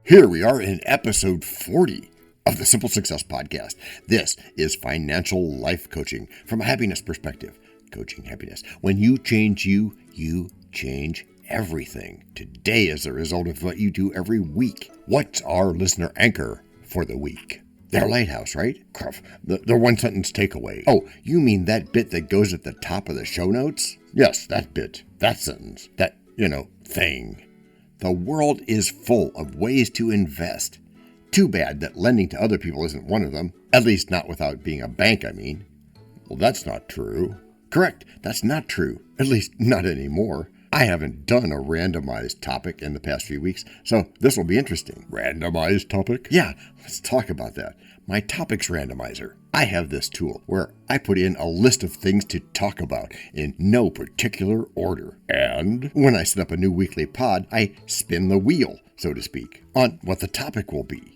Here we are in episode 40 of the Simple Success Podcast. This is financial life coaching from a happiness perspective. Coaching happiness. When you change you change everything. Today is the result of what you do every week. What's our listener anchor for the week? Their lighthouse, right? Cruff. The one sentence takeaway. Oh, you mean that bit that goes at the top of the show notes? Yes, that bit. That sentence. That, thing. The world is full of ways to invest. Too bad that lending to other people isn't one of them. At least not without being a bank, I mean. Well, that's not true. Correct, that's not true. At least not anymore. I haven't done a randomized topic in the past few weeks, so this will be interesting. Randomized topic? Yeah, let's talk about that. My topics randomizer. I have this tool where I put in a list of things to talk about in no particular order. And when I set up a new weekly pod, I spin the wheel, so to speak, on what the topic will be.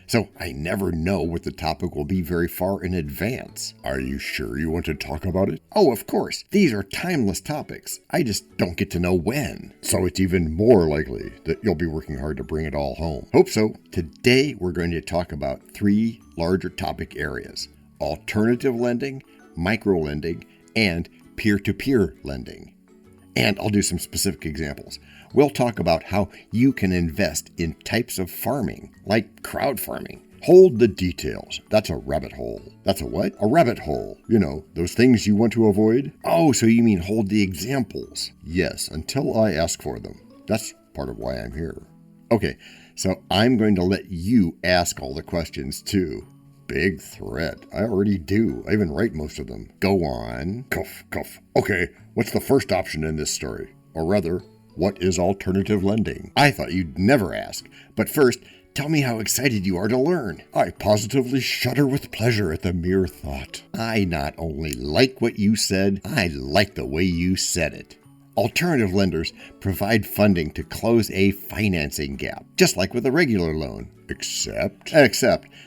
So I never know what the topic will be very far in advance. Are you sure you want to talk about it? Oh, of course. These are timeless topics. I just don't get to know when. So it's even more likely that you'll be working hard to bring it all home. Hope so. Today we're going to talk about 3 larger topic areas: alternative lending, micro lending, and peer-to-peer lending. And I'll do some specific examples. We'll talk about how you can invest in types of farming, like crowd farming. Hold the details. That's a rabbit hole. That's a what? A rabbit hole. Those things you want to avoid. Oh, so you mean hold the examples. Yes, until I ask for them. That's part of why I'm here. Okay, so I'm going to let you ask all the questions too. Big threat. I already do. I even write most of them. Go on. Cuff, cuff. Okay, what's the first option in this story? Or rather, what is alternative lending? I thought you'd never ask. But first, tell me how excited you are to learn. I positively shudder with pleasure at the mere thought. I not only like what you said, I like the way you said it. Alternative lenders provide funding to close a financing gap, just like with a regular loan. Except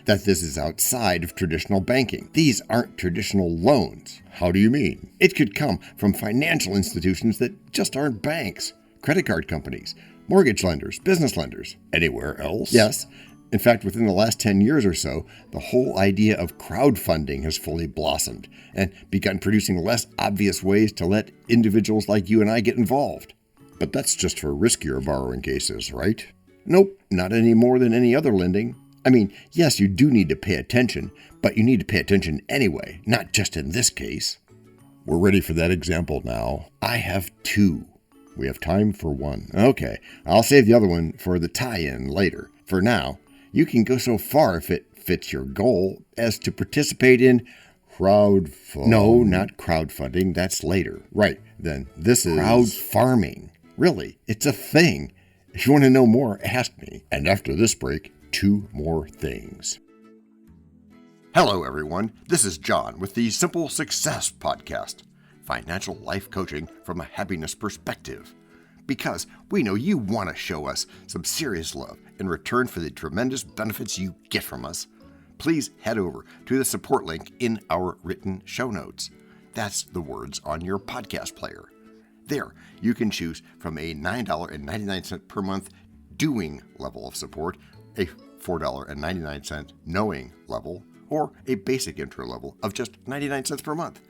that this is outside of traditional banking. These aren't traditional loans. How do you mean? It could come from financial institutions that just aren't banks. Credit card companies, mortgage lenders, business lenders. Anywhere else? Yes. In fact, within the last 10 years or so, the whole idea of crowdfunding has fully blossomed and begun producing less obvious ways to let individuals like you and I get involved. But that's just for riskier borrowing cases, right? Nope, not any more than any other lending. I mean, yes, you do need to pay attention, but you need to pay attention anyway, not just in this case. We're ready for that example now. I have 2. We have time for 1. Okay, I'll save the other one for the tie-in later. For now, you can go so far if it fits your goal as to participate in crowdfunding. No, not crowdfunding. That's later. Right, then this is crowd farming. Really, it's a thing. If you want to know more, ask me. And after this break, 2 more things. Hello, everyone. This is John with the Simple Success Podcast. Financial life coaching from a happiness perspective. Because we know you want to show us some serious love in return for the tremendous benefits you get from us. Please head over to the support link in our written show notes. That's the words on your podcast player. There, you can choose from a $9.99 per month doing level of support, a $4.99 knowing level, or a basic intro level of just 99 cents per month.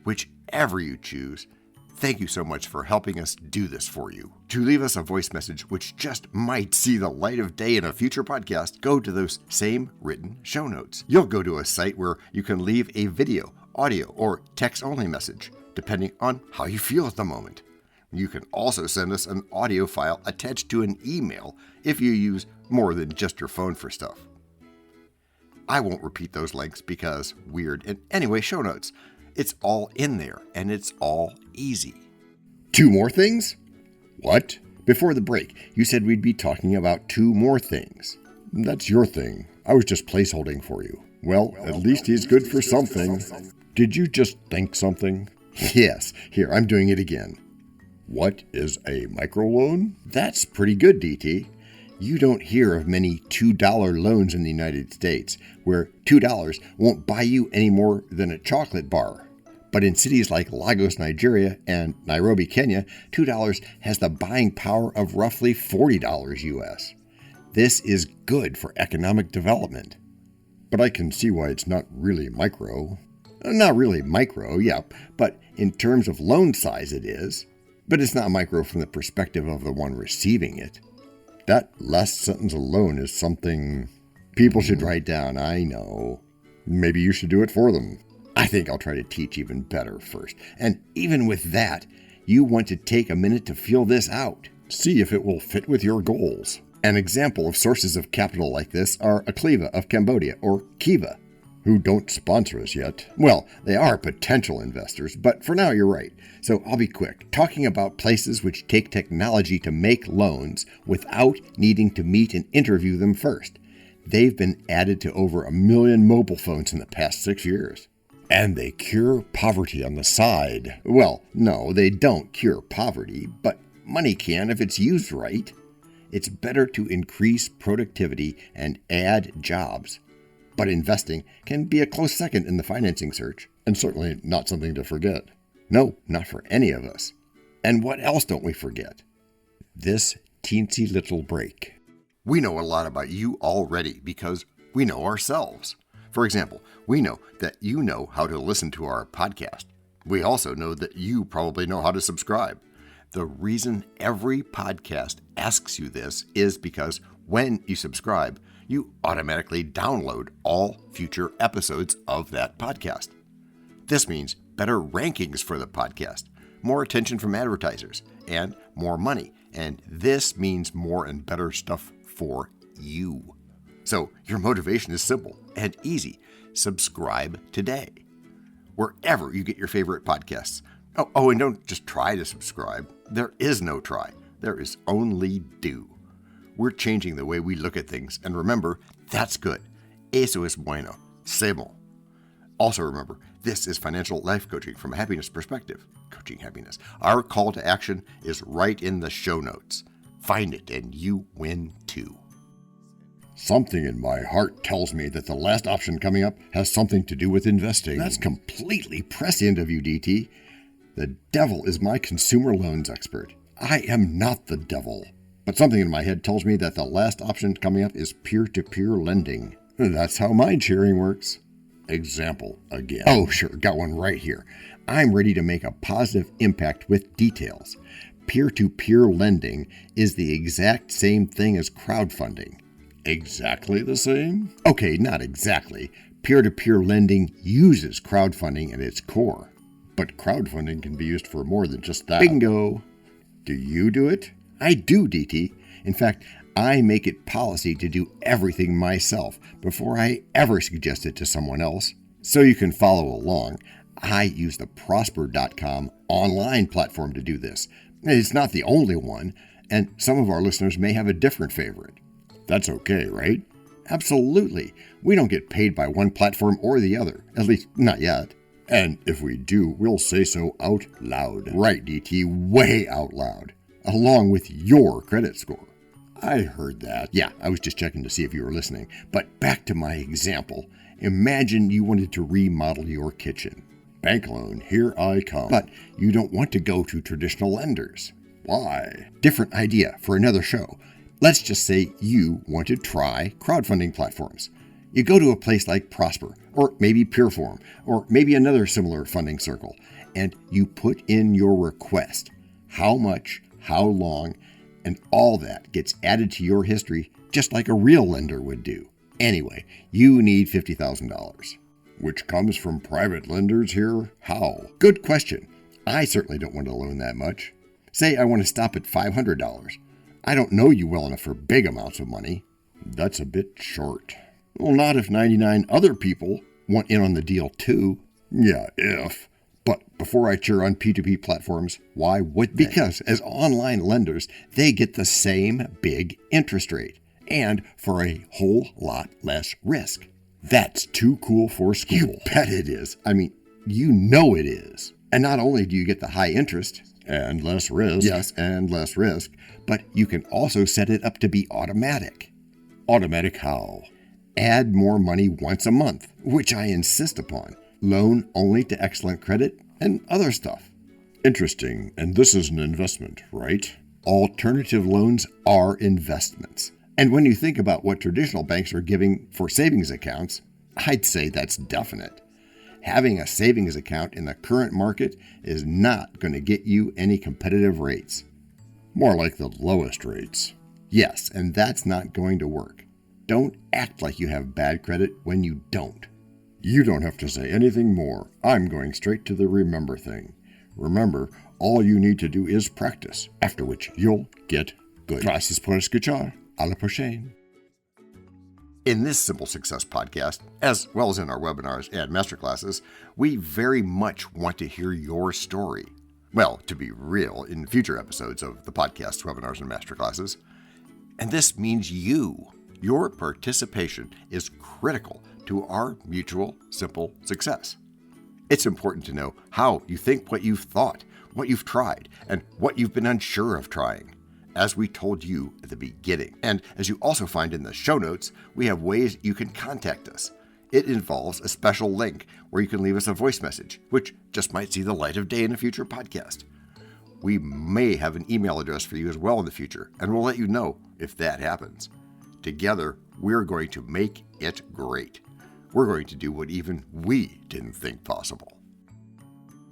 Whichever you choose, thank you so much for helping us do this for you. To leave us a voice message which just might see the light of day in a future podcast, go to those same written show notes. You'll go to a site where you can leave a video, audio, or text-only message, depending on how you feel at the moment. You can also send us an audio file attached to an email if you use more than just your phone for stuff. I won't repeat those links because weird. And anyway, show notes. It's all in there, and it's all easy. 2 more things? What? Before the break, you said we'd be talking about 2 more things. That's your thing. I was just placeholding for you. Well, at least he's good for something. Did you just think something? Yes. Here, I'm doing it again. What is a microloan? That's pretty good, DT. You don't hear of many $2 loans in the United States, where $2 won't buy you any more than a chocolate bar. But in cities like Lagos, Nigeria, and Nairobi, Kenya, $2 has the buying power of roughly $40 US. This is good for economic development. But I can see why it's not really micro. Not really micro, yeah, but in terms of loan size it is. But it's not micro from the perspective of the one receiving it. That last sentence alone is something people should write down, I know. Maybe you should do it for them. I think I'll try to teach even better first. And even with that, you want to take a minute to feel this out. See if it will fit with your goals. An example of sources of capital like this are Akliva of Cambodia, or Kiva, who don't sponsor us yet. Well, they are potential investors, but for now you're right. So I'll be quick, talking about places which take technology to make loans without needing to meet and interview them first. They've been added to over 1 million mobile phones in the past 6 years. And they cure poverty on the side. Well, no, they don't cure poverty, but money can if it's used right. It's better to increase productivity and add jobs. But investing can be a close second in the financing search, and certainly not something to forget. No, not for any of us. And what else don't we forget? This teensy little break. We know a lot about you already because we know ourselves. For example, we know that you know how to listen to our podcast. We also know that you probably know how to subscribe. The reason every podcast asks you this is because when you subscribe, you automatically download all future episodes of that podcast. This means better rankings for the podcast, more attention from advertisers, and more money. And this means more and better stuff for you. So your motivation is simple and easy. Subscribe today, wherever you get your favorite podcasts. Oh, and don't just try to subscribe. There is no try. There is only do. We're changing the way we look at things. And remember, that's good. Eso es bueno. C'est bon. Also remember, this is financial life coaching from a happiness perspective. Coaching happiness. Our call to action is right in the show notes. Find it and you win too. Something in my heart tells me that the last option coming up has something to do with investing. That's completely prescient of you, DT. The devil is my consumer loans expert. I am not the devil. But something in my head tells me that the last option coming up is peer-to-peer lending. That's how mind sharing works. Example again. Oh, sure, got one right here. I'm ready to make a positive impact with details. Peer-to-peer lending is the exact same thing as crowdfunding. Exactly the same? Okay, not exactly. Peer-to-peer lending uses crowdfunding at its core. But crowdfunding can be used for more than just that. Bingo! Do you do it? I do, DT. In fact, I make it policy to do everything myself before I ever suggest it to someone else. So you can follow along. I use the Prosper.com online platform to do this. It's not the only one, and some of our listeners may have a different favorite. That's okay, right? Absolutely. We don't get paid by one platform or the other, at least not yet. And if we do, we'll say so out loud. Right, DT, way out loud, along with your credit score. I heard that. Yeah, I was just checking to see if you were listening. But back to my example. Imagine you wanted to remodel your kitchen. Bank loan, here I come. But you don't want to go to traditional lenders. Why? Different idea for another show. Let's just say you want to try crowdfunding platforms. You go to a place like Prosper, or maybe Peerform, or maybe another similar funding circle, and you put in your request. How much, how long, and all that gets added to your history just like a real lender would do. Anyway, you need $50,000. Which comes from private lenders here? How? Good question. I certainly don't want to loan that much. Say I want to stop at $500. I don't know you well enough for big amounts of money. That's a bit short. Well, not if 99 other people want in on the deal too. Yeah, if. But before I cheer on P2P platforms, why would they? Because as online lenders, they get the same big interest rate and for a whole lot less risk. That's too cool for school. You bet it is. I mean, you know it is. And not only do you get the high interest and less risk. Yes, and less risk, but you can also set it up to be automatic. Automatic how? Add more money once a month, which I insist upon. Loan only to excellent credit and other stuff. Interesting. And this is an investment, right? Alternative loans are investments. And when you think about what traditional banks are giving for savings accounts, I'd say that's definite. Having a savings account in the current market is not going to get you any competitive rates. More like the lowest rates. Yes, and that's not going to work. Don't act like you have bad credit when you don't. You don't have to say anything more. I'm going straight to the remember thing. Remember, all you need to do is practice, after which you'll get good. Gracias por escuchar. A la prochaine. In this Simple Success podcast, as well as in our webinars and masterclasses, we very much want to hear your story. Well, to be real, in future episodes of the podcast, webinars, and masterclasses. And this means you. Your participation is critical to our mutual simple success. It's important to know how you think, what you've thought, what you've tried, and what you've been unsure of trying, as we told you at the beginning. And as you also find in the show notes, we have ways you can contact us. It involves a special link where you can leave us a voice message, which just might see the light of day in a future podcast. We may have an email address for you as well in the future, and we'll let you know if that happens. Together, we're going to make it great. We're going to do what even we didn't think possible.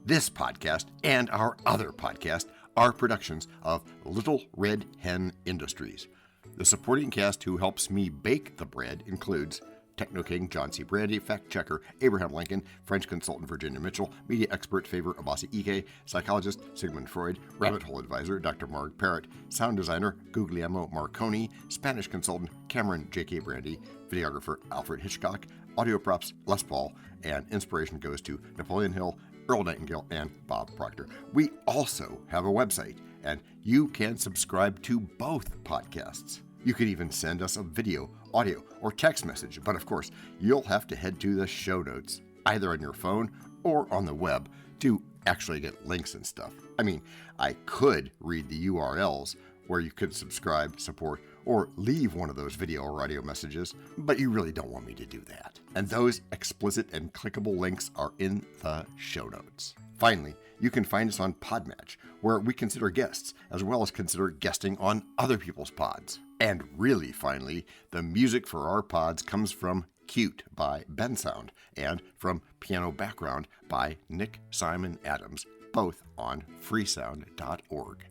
This podcast and our other podcast are productions of Little Red Hen Industries. The supporting cast who helps me bake the bread includes Techno King John C. Brandy, Fact Checker Abraham Lincoln, French consultant Virginia Mitchell, media expert Favor Abasi Ike, psychologist Sigmund Freud, rabbit hole advisor Dr. Marg Parrott, sound designer Guglielmo Marconi, Spanish consultant Cameron J.K. Brandy, videographer Alfred Hitchcock, audio props Les Paul, and inspiration goes to Napoleon Hill, Earl Nightingale, and Bob Proctor. We also have a website, and you can subscribe to both podcasts. You could even send us a video, audio, or text message, but of course, you'll have to head to the show notes, either on your phone or on the web, to actually get links and stuff. I mean, I could read the URLs where you could subscribe, support, or leave one of those video or audio messages, but you really don't want me to do that. And those explicit and clickable links are in the show notes. Finally, you can find us on Podmatch, where we consider guests, as well as consider guesting on other people's pods. And really, finally, the music for our pods comes from Cute by Ben Sound and from Piano Background by Nick Simon Adams, both on freesound.org.